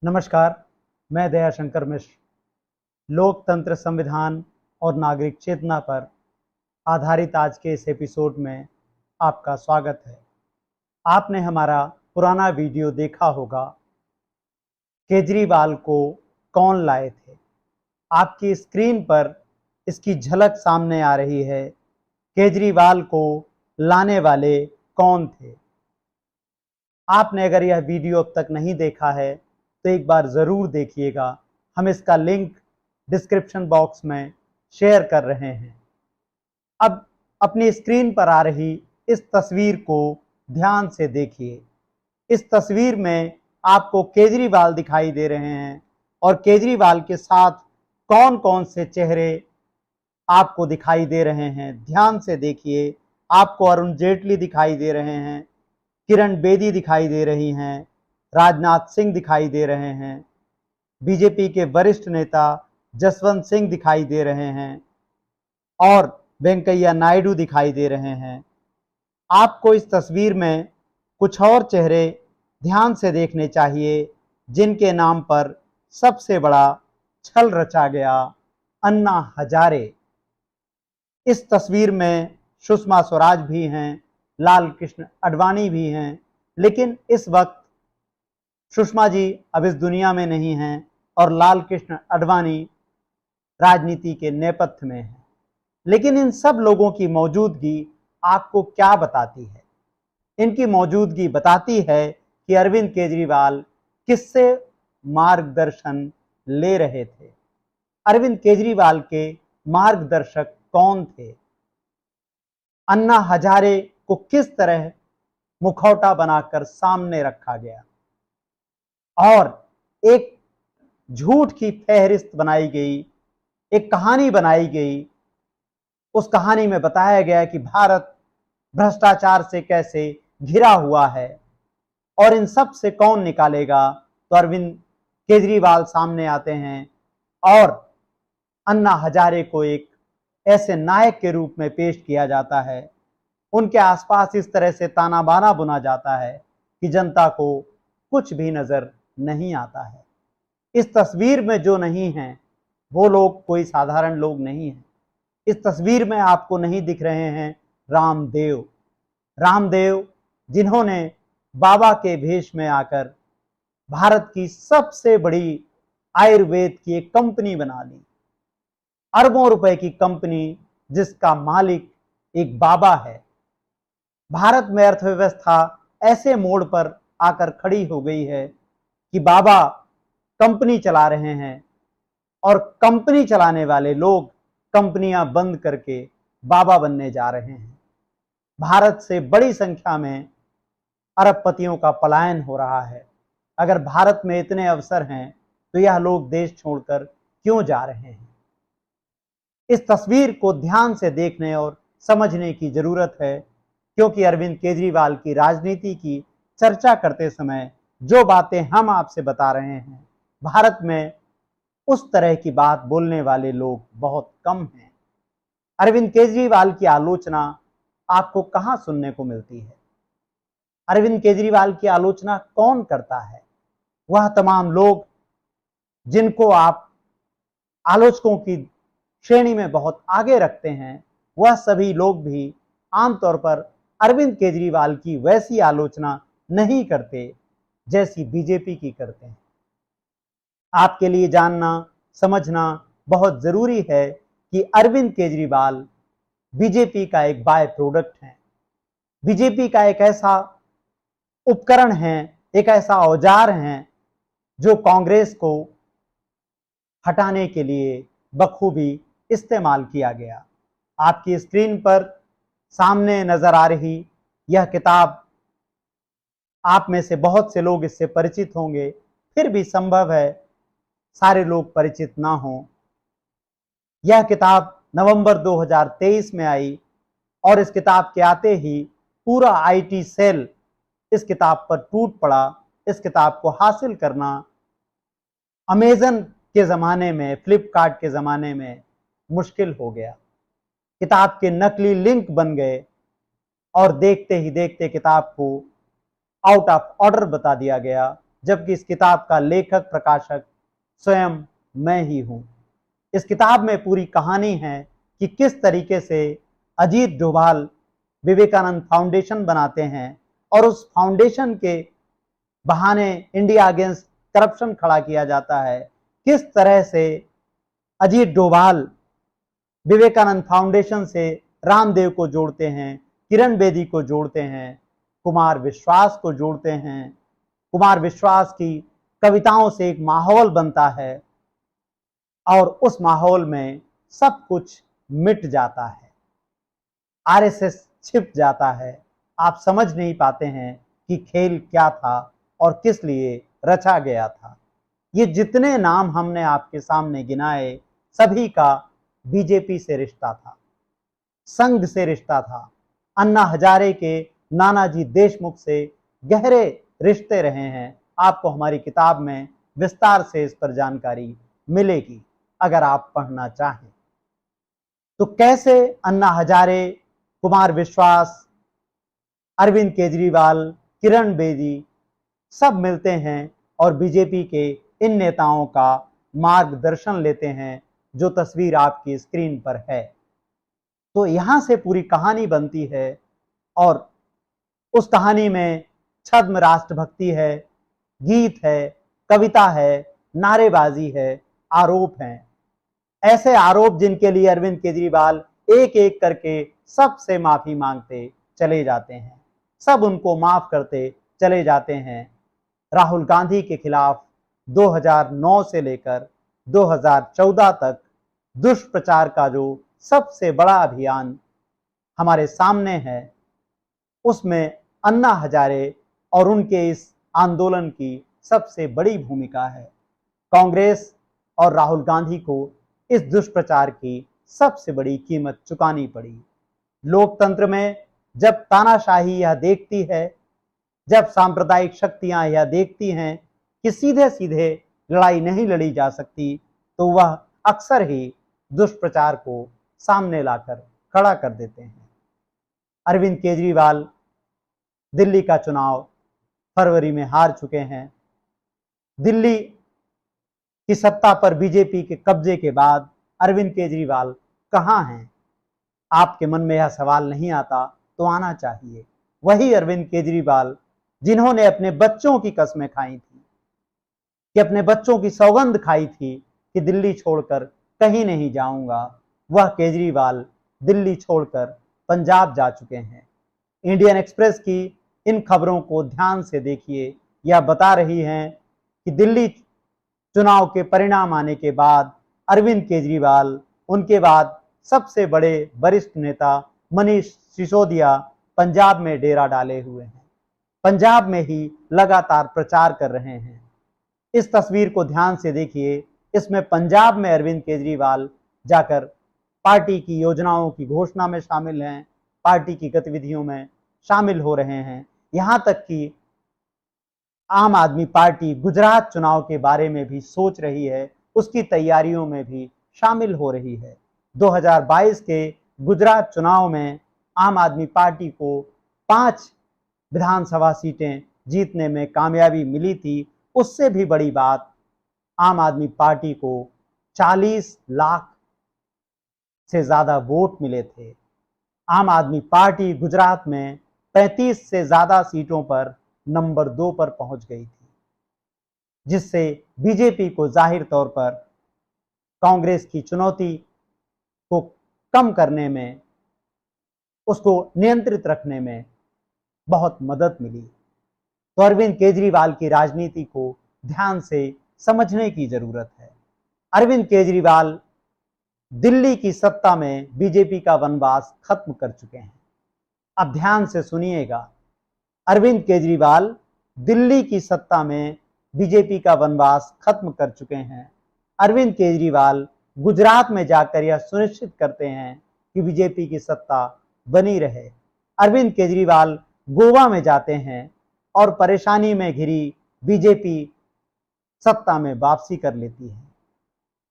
नमस्कार, मैं दयाशंकर मिश्र। लोकतंत्र, संविधान और नागरिक चेतना पर आधारित आज के इस एपिसोड में आपका स्वागत है। आपने हमारा पुराना वीडियो देखा होगा, केजरीवाल को कौन लाए थे। आपकी स्क्रीन पर इसकी झलक सामने आ रही है। केजरीवाल को लाने वाले कौन थे। आपने अगर यह वीडियो अब तक नहीं देखा है तो एक बार ज़रूर देखिएगा। हम इसका लिंक डिस्क्रिप्शन बॉक्स में शेयर कर रहे हैं। अब अपनी स्क्रीन पर आ रही इस तस्वीर को ध्यान से देखिए। इस तस्वीर में आपको केजरीवाल दिखाई दे रहे हैं और केजरीवाल के साथ कौन कौन से चेहरे आपको दिखाई दे रहे हैं, ध्यान से देखिए। आपको अरुण जेटली दिखाई दे रहे हैं, किरण बेदी दिखाई दे रही हैं, राजनाथ सिंह दिखाई दे रहे हैं, बीजेपी के वरिष्ठ नेता जसवंत सिंह दिखाई दे रहे हैं और वेंकैया नायडू दिखाई दे रहे हैं। आपको इस तस्वीर में कुछ और चेहरे ध्यान से देखने चाहिए जिनके नाम पर सबसे बड़ा छल रचा गया, अन्ना हजारे। इस तस्वीर में सुषमा स्वराज भी हैं, लाल कृष्ण आडवाणी भी हैं, लेकिन इस वक्त सुषमा जी अब इस दुनिया में नहीं हैं और लाल कृष्ण आडवाणी राजनीति के नेपथ्य में हैं। लेकिन इन सब लोगों की मौजूदगी आपको क्या बताती है? इनकी मौजूदगी बताती है कि अरविंद केजरीवाल किससे मार्गदर्शन ले रहे थे। अरविंद केजरीवाल के मार्गदर्शक कौन थे? अन्ना हजारे को किस तरह मुखौटा बनाकर सामने रखा गया और एक झूठ की फहरिस्त बनाई गई, एक कहानी बनाई गई। उस कहानी में बताया गया कि भारत भ्रष्टाचार से कैसे घिरा हुआ है और इन सब से कौन निकालेगा। तो अरविंद केजरीवाल सामने आते हैं और अन्ना हजारे को एक ऐसे नायक के रूप में पेश किया जाता है। उनके आसपास इस तरह से ताना बाना बुना जाता है कि जनता को कुछ भी नजर नहीं आता है। इस तस्वीर में जो नहीं है वो लोग कोई साधारण लोग नहीं हैं। इस तस्वीर में आपको नहीं दिख रहे हैं रामदेव। रामदेव जिन्होंने बाबा के भेष में आकर भारत की सबसे बड़ी आयुर्वेद की एक कंपनी बना ली, अरबों रुपए की कंपनी जिसका मालिक एक बाबा है। भारत में अर्थव्यवस्था ऐसे मोड़ पर आकर खड़ी हो गई है कि बाबा कंपनी चला रहे हैं और कंपनी चलाने वाले लोग कंपनियां बंद करके बाबा बनने जा रहे हैं। भारत से बड़ी संख्या में अरबपतियों का पलायन हो रहा है। अगर भारत में इतने अवसर हैं तो यह लोग देश छोड़कर क्यों जा रहे हैं? इस तस्वीर को ध्यान से देखने और समझने की जरूरत है, क्योंकि अरविंद केजरीवाल की राजनीति की चर्चा करते समय जो बातें हम आपसे बता रहे हैं, भारत में उस तरह की बात बोलने वाले लोग बहुत कम हैं। अरविंद केजरीवाल की आलोचना आपको कहां सुनने को मिलती है? अरविंद केजरीवाल की आलोचना कौन करता है? वह तमाम लोग जिनको आप आलोचकों की श्रेणी में बहुत आगे रखते हैं, वह सभी लोग भी आमतौर पर अरविंद केजरीवाल की वैसी आलोचना नहीं करते जैसी बीजेपी की करते हैं। आपके लिए जानना समझना बहुत जरूरी है कि अरविंद केजरीवाल बीजेपी का एक बाय प्रोडक्ट है। बीजेपी का एक ऐसा उपकरण है, एक ऐसा औजार है जो कांग्रेस को हटाने के लिए बखूबी इस्तेमाल किया गया। आपकी स्क्रीन पर सामने नजर आ रही यह किताब, आप में से बहुत से लोग इससे परिचित होंगे, फिर भी संभव है सारे लोग परिचित ना हों। यह किताब नवंबर 2023 में आई और इस किताब के आते ही पूरा आईटी सेल इस किताब पर टूट पड़ा। इस किताब को हासिल करना अमेजन के ज़माने में, फ्लिपकार्ट के ज़माने में मुश्किल हो गया। किताब के नकली लिंक बन गए और देखते ही देखते किताब को आउट ऑफ ऑर्डर बता दिया गया जबकि इस किताब का लेखक प्रकाशक स्वयं मैं ही हूं। इस किताब में पूरी कहानी है कि किस तरीके से अजीत डोभाल विवेकानंद फाउंडेशन बनाते हैं और उस फाउंडेशन के बहाने इंडिया अगेंस्ट करप्शन खड़ा किया जाता है। किस तरह से अजीत डोभाल विवेकानंद फाउंडेशन से रामदेव को जोड़ते हैं, किरण बेदी को जोड़ते हैं, कुमार विश्वास को जोड़ते हैं। कुमार विश्वास की कविताओं से एक माहौल बनता है और उस माहौल में सब कुछ मिट जाता है, आरएसएस छिप जाता है। आप समझ नहीं पाते हैं कि खेल क्या था और किस लिए रचा गया था। ये जितने नाम हमने आपके सामने गिनाए, सभी का बीजेपी से रिश्ता था, संघ से रिश्ता था। अन्ना हजारे के नानाजी देशमुख से गहरे रिश्ते रहे हैं। आपको हमारी किताब में विस्तार से इस पर जानकारी मिलेगी अगर आप पढ़ना चाहें। तो कैसे अन्ना हजारे, कुमार विश्वास, अरविंद केजरीवाल, किरण बेदी सब मिलते हैं और बीजेपी के इन नेताओं का मार्गदर्शन लेते हैं, जो तस्वीर आपकी स्क्रीन पर है। तो यहां से पूरी कहानी बनती है और उस कहानी में छद्म राष्ट्रभक्ति है, गीत है, कविता है, नारेबाजी है, आरोप हैं। ऐसे आरोप जिनके लिए अरविंद केजरीवाल एक एक करके सबसे माफी मांगते चले जाते हैं, सब उनको माफ करते चले जाते हैं। राहुल गांधी के खिलाफ 2009 से लेकर 2014 तक दुष्प्रचार का जो सबसे बड़ा अभियान हमारे सामने है, उसमें अन्ना हजारे और उनके इस आंदोलन की सबसे बड़ी भूमिका है। कांग्रेस और राहुल गांधी को इस दुष्प्रचार की सबसे बड़ी कीमत चुकानी पड़ी। लोकतंत्र में जब तानाशाही यह देखती है, जब सांप्रदायिक शक्तियां यह देखती हैं कि सीधे सीधे लड़ाई नहीं लड़ी जा सकती, तो वह अक्सर ही दुष्प्रचार को सामने लाकर खड़ा कर देते हैं। अरविंद केजरीवाल दिल्ली का चुनाव फरवरी में हार चुके हैं। दिल्ली की सत्ता पर बीजेपी के कब्जे के बाद अरविंद केजरीवाल कहां हैं? आपके मन में यह सवाल नहीं आता तो आना चाहिए। वही अरविंद केजरीवाल जिन्होंने अपने बच्चों की कसमें खाई थी, कि अपने बच्चों की सौगंध खाई थी कि दिल्ली छोड़कर कहीं नहीं जाऊंगा, वह केजरीवाल दिल्ली छोड़कर पंजाब जा चुके हैं। इंडियन एक्सप्रेस की इन खबरों को ध्यान से देखिए। यह बता रही हैं कि दिल्ली चुनाव के परिणाम आने के बाद अरविंद केजरीवाल, उनके बाद सबसे बड़े वरिष्ठ नेता मनीष सिसोदिया पंजाब में डेरा डाले हुए हैं, पंजाब में ही लगातार प्रचार कर रहे हैं। इस तस्वीर को ध्यान से देखिए। इसमें पंजाब में अरविंद केजरीवाल जाकर पार्टी की योजनाओं की घोषणा में शामिल हैं, पार्टी की गतिविधियों में शामिल हो रहे हैं। यहां तक कि आम आदमी पार्टी गुजरात चुनाव के बारे में भी सोच रही है, उसकी तैयारियों में भी शामिल हो रही है। 2022 के गुजरात चुनाव में आम आदमी पार्टी को 5 विधानसभा सीटें जीतने में कामयाबी मिली थी। उससे भी बड़ी बात, आम आदमी पार्टी को 40 लाख से ज्यादा वोट मिले थे। आम आदमी पार्टी गुजरात में 35 से ज्यादा सीटों पर नंबर 2 पर पहुंच गई थी, जिससे बीजेपी को जाहिर तौर पर कांग्रेस की चुनौती को कम करने में, उसको नियंत्रित रखने में बहुत मदद मिली। तो अरविंद केजरीवाल की राजनीति को ध्यान से समझने की जरूरत है। अरविंद केजरीवाल दिल्ली की सत्ता में बीजेपी का वनवास खत्म कर चुके हैं। अब ध्यान से सुनिएगा। अरविंद केजरीवाल दिल्ली की सत्ता में बीजेपी का वनवास खत्म कर चुके हैं। अरविंद केजरीवाल गुजरात में जाकर यह सुनिश्चित करते हैं कि बीजेपी की सत्ता बनी रहे। अरविंद केजरीवाल गोवा में जाते हैं और परेशानी में घिरी बीजेपी सत्ता में वापसी कर लेती है।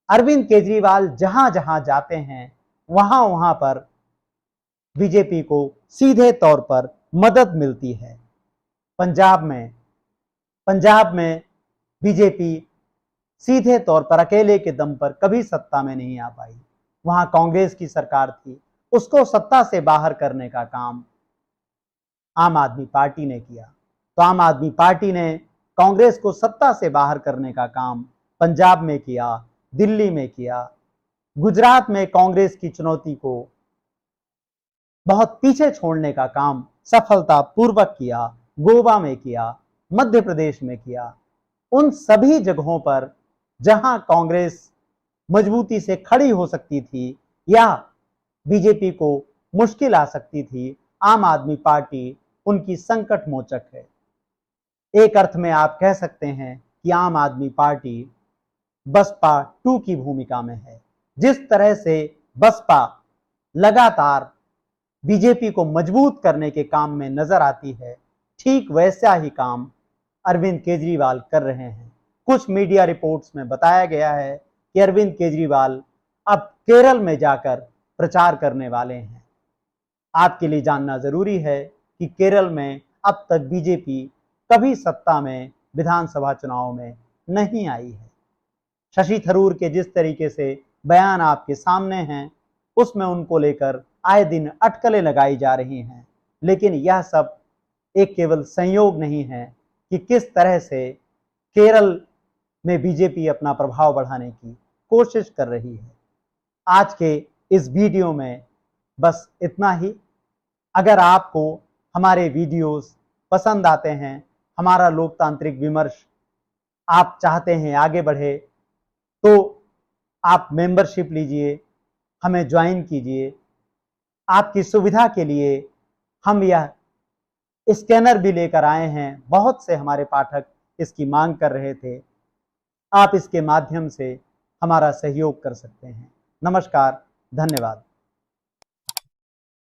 अरविंद केजरीवाल जहां जहां जाते हैं, वहां वहां पर बीजेपी को सीधे तौर पर मदद मिलती है। पंजाब में बीजेपी सीधे तौर पर अकेले के दम पर कभी सत्ता में नहीं आ पाई। वहां कांग्रेस की सरकार थी, उसको सत्ता से बाहर करने का काम आम आदमी पार्टी ने किया। तो आम आदमी पार्टी ने कांग्रेस को सत्ता से बाहर करने का काम पंजाब में किया, दिल्ली में किया, गुजरात में कांग्रेस की चुनौती को बहुत पीछे छोड़ने का काम सफलतापूर्वक किया, गोवा में किया, मध्य प्रदेश में किया। उन सभी जगहों पर जहां कांग्रेस मजबूती से खड़ी हो सकती थी या बीजेपी को मुश्किल आ सकती थी, आम आदमी पार्टी उनकी संकट मोचक है। एक अर्थ में आप कह सकते हैं कि आम आदमी पार्टी बसपा 2 की भूमिका में है। जिस तरह से बसपा लगातार बीजेपी को मजबूत करने के काम में नजर आती है, ठीक वैसा ही काम अरविंद केजरीवाल कर रहे हैं। कुछ मीडिया रिपोर्ट्स में बताया गया है कि अरविंद केजरीवाल अब केरल में जाकर प्रचार करने वाले हैं। आपके लिए जानना जरूरी है कि केरल में अब तक बीजेपी कभी सत्ता में विधानसभा चुनाव में नहीं आई है। शशि थरूर के जिस तरीके से बयान आपके सामने हैं, उसमें उनको लेकर आए दिन अटकलें लगाई जा रही हैं, लेकिन यह सब एक केवल संयोग नहीं है कि किस तरह से केरल में बीजेपी अपना प्रभाव बढ़ाने की कोशिश कर रही है। आज के इस वीडियो में बस इतना ही। अगर आपको हमारे वीडियोस पसंद आते हैं, हमारा लोकतांत्रिक विमर्श आप चाहते हैं आगे बढ़े, तो आप मेंबरशिप लीजिए, हमें ज्वाइन कीजिए। आपकी सुविधा के लिए हम यह स्कैनर भी लेकर आए हैं। बहुत से हमारे पाठक इसकी मांग कर रहे थे। आप इसके माध्यम से हमारा सहयोग कर सकते हैं। नमस्कार, धन्यवाद।